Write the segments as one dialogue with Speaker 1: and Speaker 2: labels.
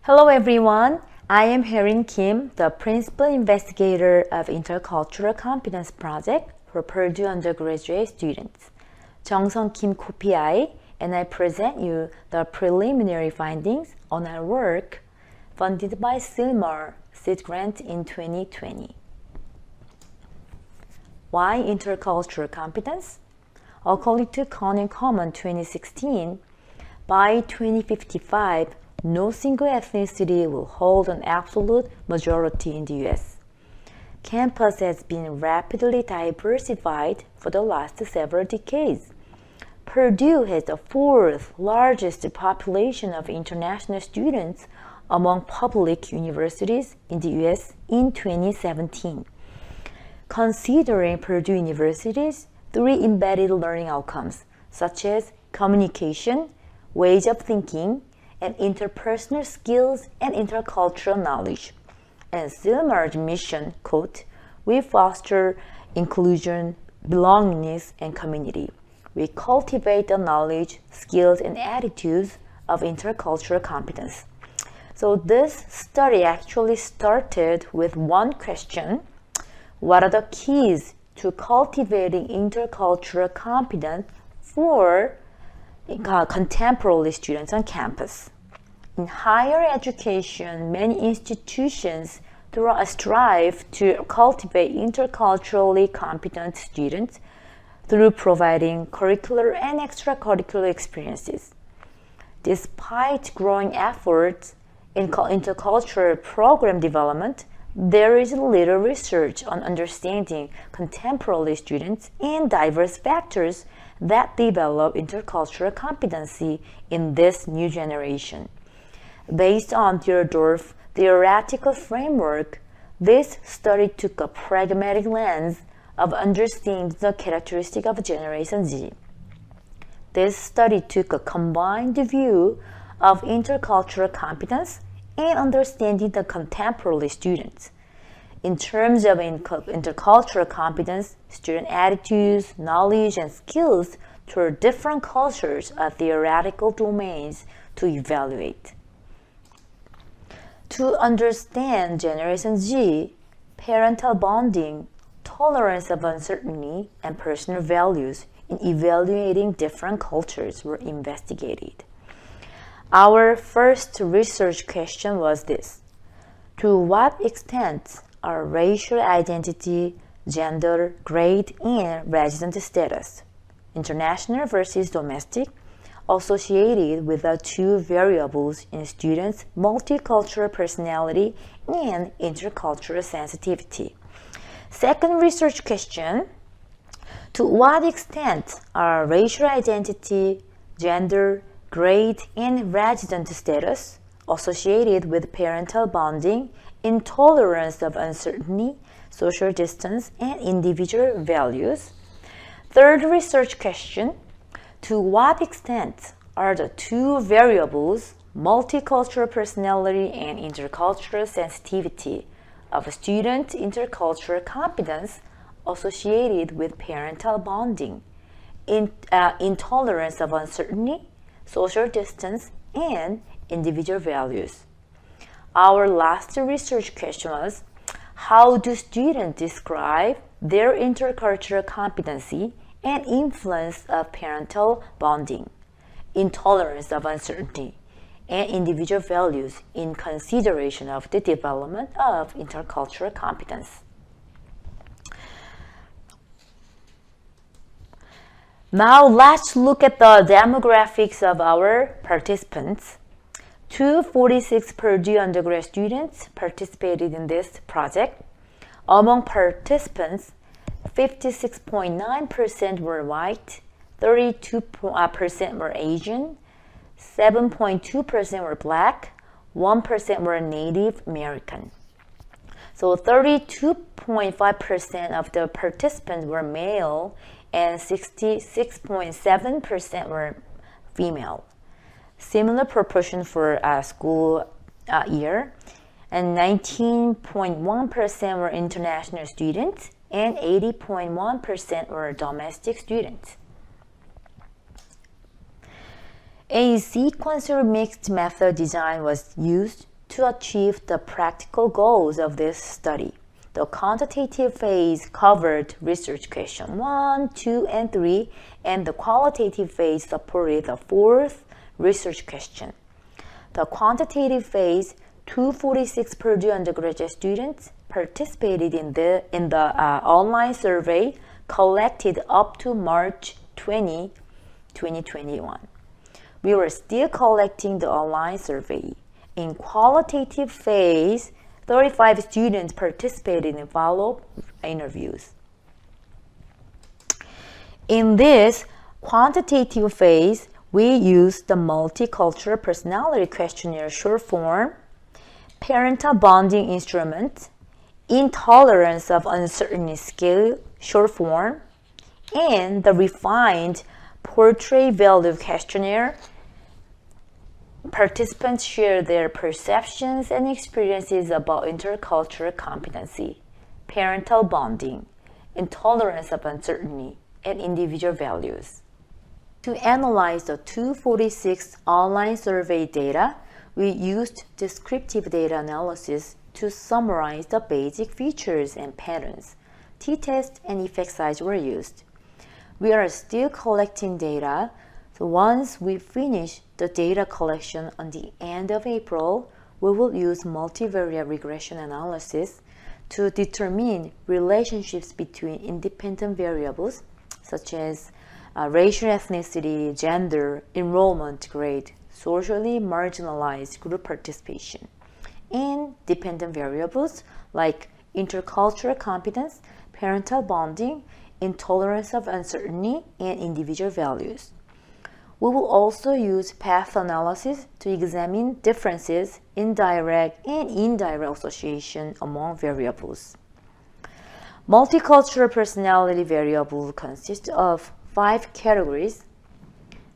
Speaker 1: Hello everyone, I am Herin Kim, the Principal Investigator of Intercultural Competence Project for Purdue undergraduate students. Jeong-Seong Kim Ko-pi, and I present you the preliminary findings on our work funded by SILMAR SID grant in 2020. Why intercultural competence? According to Khan and Common 2016, by 2055, no single ethnicity will hold an absolute majority in the US. Campus has been rapidly diversified for the last several decades. Purdue has the fourth largest population of international students among public universities in the US in 2017. Considering Purdue University's three embedded learning outcomes, such as communication, ways of thinking, and interpersonal skills and intercultural knowledge. And SILMAR's mission, quote, we foster inclusion, belongingness, and community. We cultivate the knowledge, skills, and attitudes of intercultural competence. So this study actually started with one question: what are the keys to cultivating intercultural competence for contemporary students on campus? In higher education, many institutions strive to cultivate interculturally competent students through providing curricular and extracurricular experiences. Despite growing efforts in intercultural program development, there is little research on understanding contemporary students and diverse factors that develop intercultural competency in this new generation. Based on Deardorff's theoretical framework, this study took a pragmatic lens of understanding the characteristic of Generation Z. This study took a combined view of intercultural competence and understanding the contemporary students. In terms of intercultural competence, student attitudes, knowledge, and skills toward different cultures are theoretical domains to evaluate. To understand Generation Z, parental bonding, tolerance of uncertainty, and personal values in evaluating different cultures were investigated. Our first research question was this: to what extent are racial identity, gender, grade, and resident status, international versus domestic, associated with the two variables in students' multicultural personality and intercultural sensitivity? Second research question: to what extent are racial identity, gender, grade, and resident status associated with parental bonding, intolerance of uncertainty, social distance, and individual values? Third research question: to what extent are the two variables, multicultural personality and intercultural sensitivity, of student intercultural competence associated with parental bonding, intolerance of uncertainty, social distance, and individual values? Our last research question was: how do students describe their intercultural competency and influence of parental bonding, intolerance of uncertainty, and individual values in consideration of the development of intercultural competence? Now let's look at the demographics of our participants. 246 Purdue undergrad students participated in this project. Among participants, 56.9% were white, 32% were Asian, 7.2% were black, 1% were Native American. So 32.5% of the participants were male and 66.7% were female. Similar proportion for school year, and 19.1% were international students and 80.1% were domestic students. A sequencer mixed method design was used to achieve the practical goals of this study. The quantitative phase covered research question 1, 2, and 3, and the qualitative phase supported the fourth research question. The quantitative phase, 246 Purdue undergraduate students participated in the online survey collected up to March 20, 2021. We were still collecting the online survey. In qualitative phase, 35 students participated in follow-up interviews. In this quantitative phase, we used the multicultural personality questionnaire short form, parental bonding instrument, intolerance of uncertainty scale short form, and the refined portrait value questionnaire. Participants share their perceptions and experiences about intercultural competency, parental bonding, intolerance of uncertainty, and individual values. To analyze the 246 online survey data, we used descriptive data analysis to summarize the basic features and patterns. T-test and effect size were used. We are still collecting data, so once we finish the data collection on the end of April, we will use multivariate regression analysis to determine relationships between independent variables such as racial ethnicity, gender, enrollment grade, socially marginalized group participation, and dependent variables like intercultural competence, parental bonding, intolerance of uncertainty, and individual values. We will also use path analysis to examine differences in direct and indirect association among variables. Multicultural personality variable consists of 5 categories: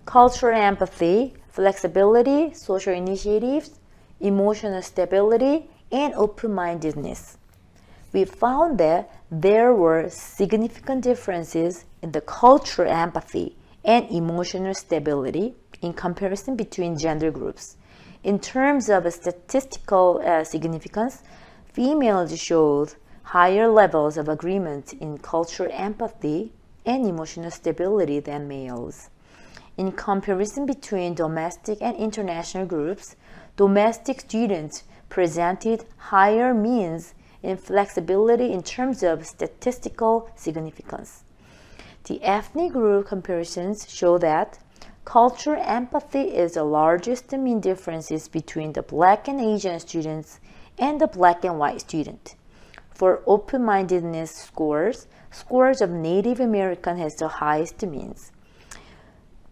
Speaker 1: cultural empathy, flexibility, social initiatives, emotional stability, and open-mindedness. We found that there were significant differences in the cultural empathy and emotional stability in comparison between gender groups. In terms of statistical significance, females showed higher levels of agreement in cultural empathy and emotional stability than males. In comparison between domestic and international groups, domestic students presented higher means in flexibility in terms of statistical significance. The ethnic group comparisons show that cultural empathy is the largest mean differences between the Black and Asian students and the Black and white student. For open-mindedness scores of Native American has the highest means.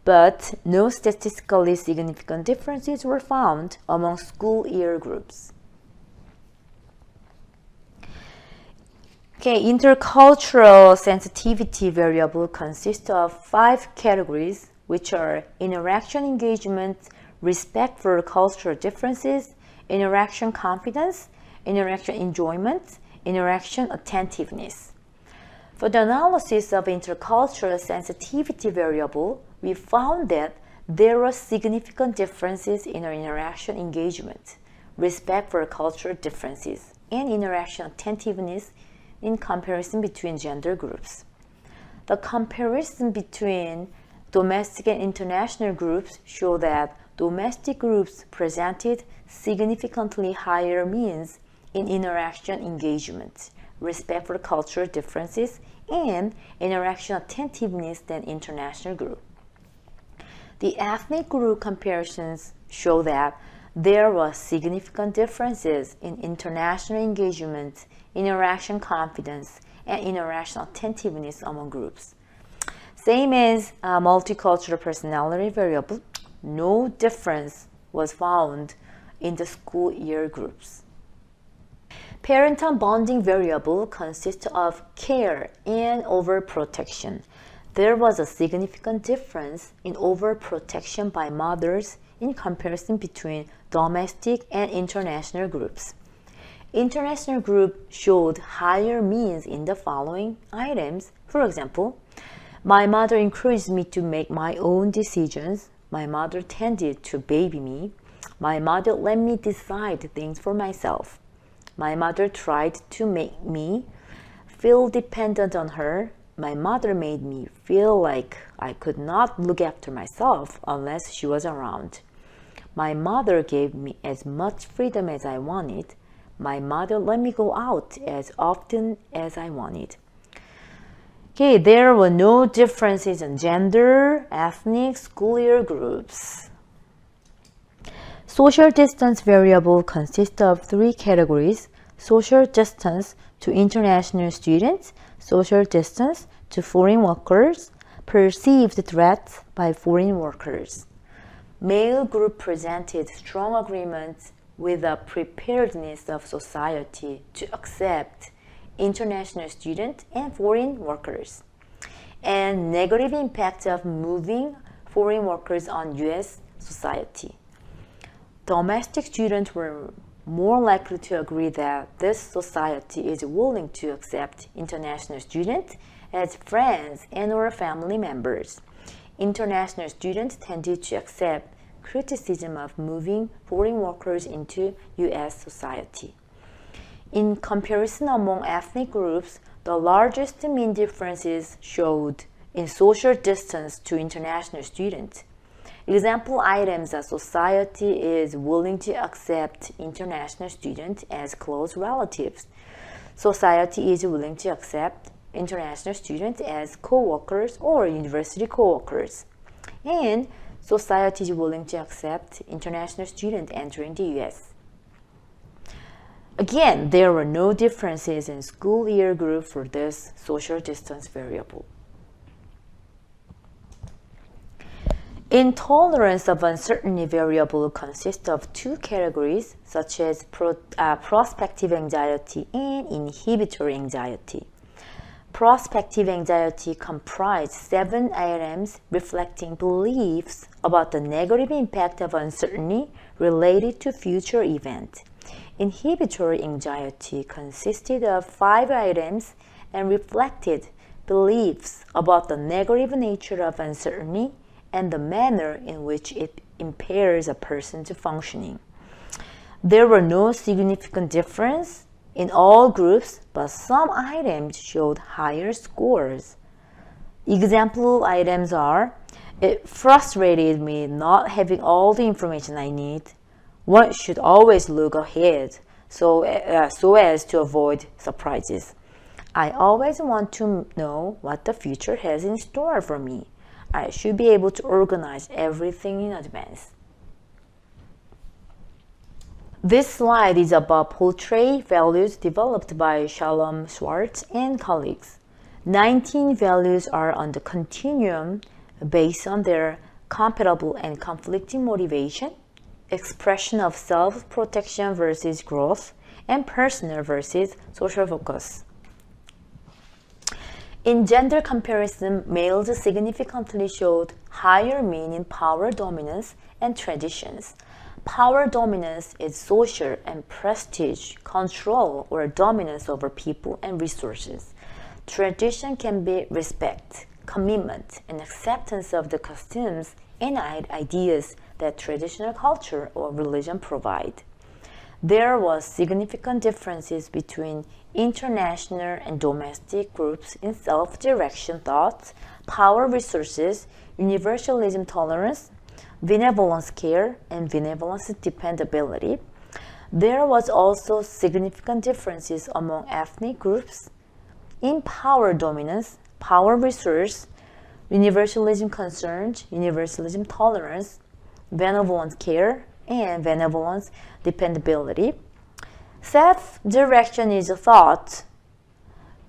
Speaker 1: But no statistically significant differences were found among school year groups. Okay, intercultural sensitivity variable consists of 5 categories, which are interaction engagement, respect for cultural differences, interaction confidence, interaction enjoyment, interaction attentiveness. For the analysis of intercultural sensitivity variable, we found that there were significant differences in our interaction engagement, respect for cultural differences, and interaction attentiveness in comparison between gender groups. The comparison between domestic and international groups show that domestic groups presented significantly higher means in interaction engagement, respect for cultural differences, and interaction attentiveness than international group. The ethnic group comparisons show that there were significant differences in international engagement, interaction confidence, and interaction attentiveness among groups. Same as multicultural personality variable, no difference was found in the school year groups. Parental bonding variable consists of care and overprotection. There was a significant difference in overprotection by mothers in comparison between domestic and international groups. International group showed higher means in the following items. For example, my mother encouraged me to make my own decisions. My mother tended to baby me. My mother let me decide things for myself. My mother tried to make me feel dependent on her. My mother made me feel like I could not look after myself unless she was around. My mother gave me as much freedom as I wanted. My mother let me go out as often as I wanted. Okay, there were no differences in gender, ethnic, school year groups. Social distance variable consists of three categories: social distance to international students, social distance to foreign workers, perceived threats by foreign workers. Male group presented strong agreements with the preparedness of society to accept international students and foreign workers, and negative impact of moving foreign workers on U.S. society. Domestic students were more likely to agree that this society is willing to accept international students as friends and or family members. International students tended to accept criticism of moving foreign workers into U.S. society. In comparison among ethnic groups, the largest mean differences showed in social distance to international students. Example items: a society is willing to accept international students as close relatives. Society is willing to accept international students as co-workers or university co-workers. And society is willing to accept international students entering the U.S. Again, there were no differences in school year group for this social distance variable. Intolerance of uncertainty variable consists of two categories, such as prospective anxiety and inhibitory anxiety. Prospective anxiety comprised 7 items reflecting beliefs about the negative impact of uncertainty related to future events. Inhibitory anxiety consisted of 5 items and reflected beliefs about the negative nature of uncertainty and the manner in which it impairs a person's functioning. There were no significant difference in all groups, but some items showed higher scores. Example items are: it frustrated me not having all the information I need. One should always look ahead so as to avoid surprises. I always want to know what the future has in store for me. I should be able to organize everything in advance. This slide is about portray values developed by Shalom Schwartz and colleagues. 19 values are on the continuum based on their compatible and conflicting motivation, expression of self-protection versus growth, and personal versus social focus. In gender comparison, males significantly showed higher mean in power dominance and traditions. Power dominance is social and prestige, control or dominance over people and resources. Tradition can be respect, commitment, and acceptance of the customs and ideas that traditional culture or religion provide. There was significant differences between international and domestic groups in self-direction thoughts, power resources, universalism tolerance, benevolence care, and benevolence dependability. There was also significant differences among ethnic groups in power dominance, power resource, universalism concerns, universalism tolerance, benevolence care, and benevolence dependability. Self-direction is a thought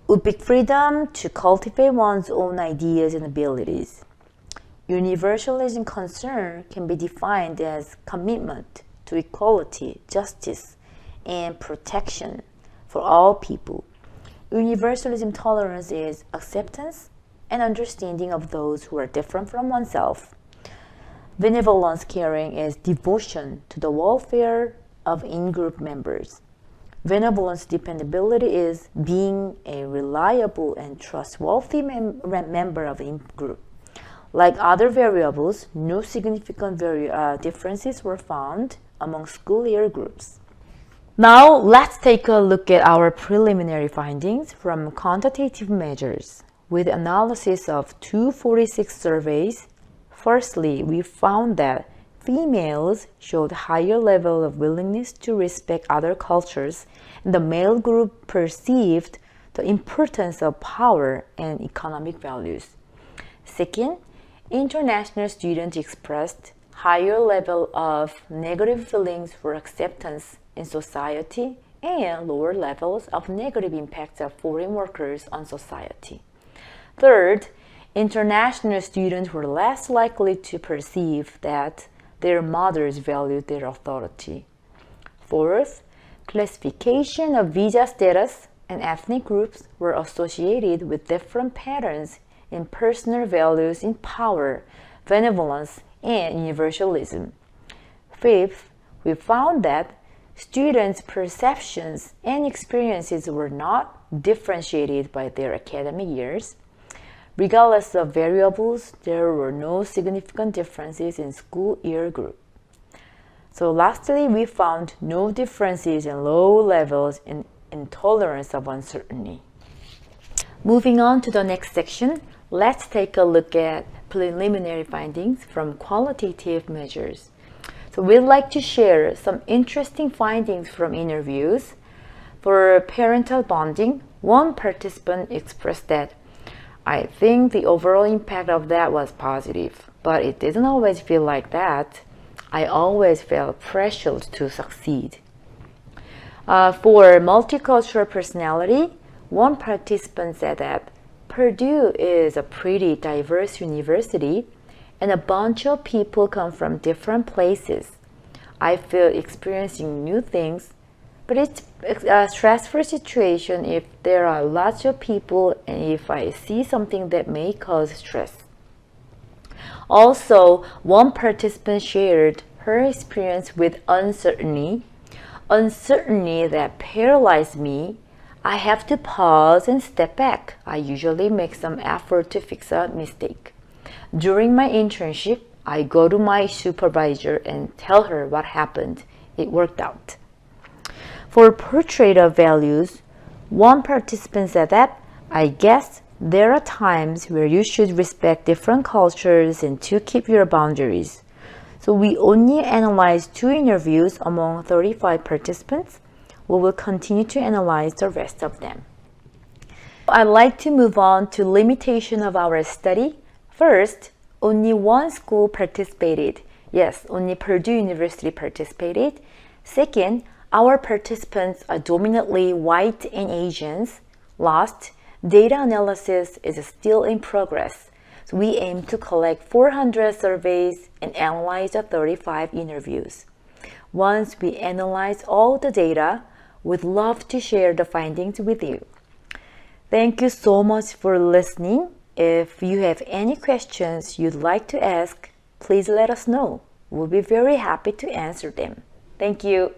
Speaker 1: would be freedom to cultivate one's own ideas and abilities. Universalism concern can be defined as commitment to equality, justice, and protection for all people. Universalism tolerance is acceptance and understanding of those who are different from oneself. Benevolence caring is devotion to the welfare of in-group members. Benevolence dependability is being a reliable and trustworthy member of the group. Like other variables, no significant differences were found among school year groups. Now, let's take a look at our preliminary findings from quantitative measures. With analysis of 246 surveys, firstly, we found that females showed higher level of willingness to respect other cultures, and the male group perceived the importance of power and economic values. Second, international students expressed higher level of negative feelings for acceptance in society and lower levels of negative impacts of foreign workers on society. Third, international students were less likely to perceive that their mothers valued their authority. Fourth, classification of visa status and ethnic groups were associated with different patterns in personal values in power, benevolence, and universalism. Fifth, we found that students' perceptions and experiences were not differentiated by their academic years. Regardless of variables, there were no significant differences in school year group. So lastly, we found no differences in low levels in intolerance of uncertainty. Moving on to the next section, let's take a look at preliminary findings from qualitative measures. So we'd like to share some interesting findings from interviews. For parental bonding, one participant expressed that, "I think the overall impact of that was positive, but it didn't always feel like that. I always felt pressured to succeed." For multicultural personality, one participant said that Purdue is a pretty diverse university and a bunch of people come from different places. I feel experiencing new things, but it's a stressful situation if there are lots of people and if I see something that may cause stress. Also, one participant shared her experience with uncertainty that paralyzed me. I have to pause and step back. I usually make some effort to fix a mistake. During my internship, I go to my supervisor and tell her what happened. It worked out. For portrait of values, one participant said that, "I guess there are times where you should respect different cultures and to keep your boundaries." So we only analyzed 2 interviews among 35 participants. We will continue to analyze the rest of them. I'd like to move on to limitation of our study. First, only one school participated. Yes, only Purdue University participated. Second, our participants are dominantly white and Asians. Last, data analysis is still in progress. So we aim to collect 400 surveys and analyze the 35 interviews. Once we analyze all the data, we'd love to share the findings with you. Thank you so much for listening. If you have any questions you'd like to ask, please let us know. We'll be very happy to answer them. Thank you.